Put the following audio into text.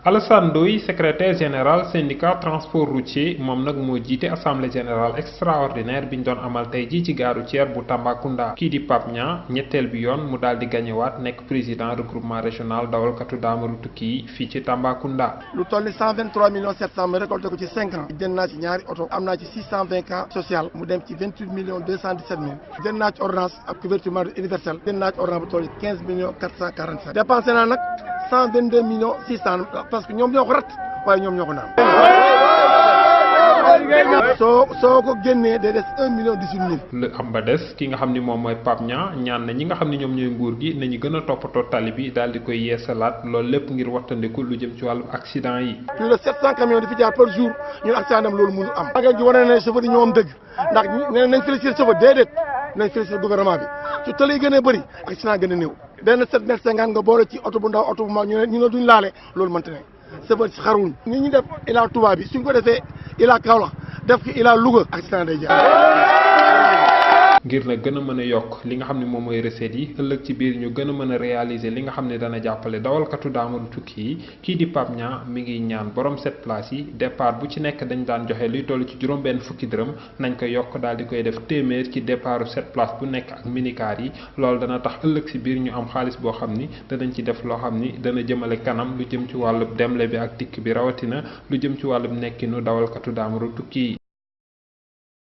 Alassane Ndoye secrétaire général syndicat transport routier moom nag moo jiite assemblée générale extraordinaire bi ñu doon amal tey jii ci gare routière bu Tambacounda. Kii di Pape Niang ñetteel bi yoon mu daal di gañewaat nekk président regroupement régional dawalkatu daamaru tukki yi fii ci Tambacounda. lu toll ni 123 millions 700 ma récolté ko ci 5 ans. jënd naa ci ñaari oto am naa ci 620 cas social mu dem ci 28 millions 217 mille. jënd naa ci ordonnance ak couverture universelle. jënd naa ci ordonnance bu toll 15 millions 447. dépensé naa nag 122 millions 600 parce que ñoom ñoo ko rat waaye ñoom ñoo ko naan. soo ko génnee day des 1 million 18 mille. lu am ba des ki nga xam ni moom mooy Pape Niang ñaan na ñi nga xam ne ñoom ñooy nguur gi nañu gën a toppatoo tali bi daal di koy yeesalaat loolu lépp ngir wattandiku lu jëm ci wàllu accident yi. plus de 700 camions di fi jaar par jour ñun accident am loolu mënu am. magal gi wane na ne chauffeur yi ñoo am dëgg ndax nee nañ féliciter chauffeur déedéet nañ féliciter gouvernement bi su tali yi gën a bëri accident gën a néew. benn 7 mètre 50 nga boole ci oto bu ndaw oto bu mag ñu ne duñ laale loolu mënta ne chauffeur si xaruñ ni ñu def Ila Touba bi suñ ko defee Ila Kaolack def ko Ila Louga accident day jaar. ngir na gën a mën a yokk li nga xam ne moom mooy recettes yi ëllëg ci biir ñu gën a mën a réaliser li nga xam ne dana jàppale dawalkatu daamaru tukki yi kii di Pape Niang mi ngi ñaan borom 7 places yi départ bu ci nekk dañ daan joxe luy toll ci juróom-benn fukki dërëm nañ ko yokk daal di koy def téeméer ci départu 7 places bu nekk ak minicar yi loolu dana tax ëllëg si biir ñu am xaalis boo xam ni danañ ci def loo xam ni dana jëmale kanam lu jëm ci wàllub demle bi ak dikk bi rawatina lu jëm ci wàllub nekkinu dawalkatu daamaru tukki yi.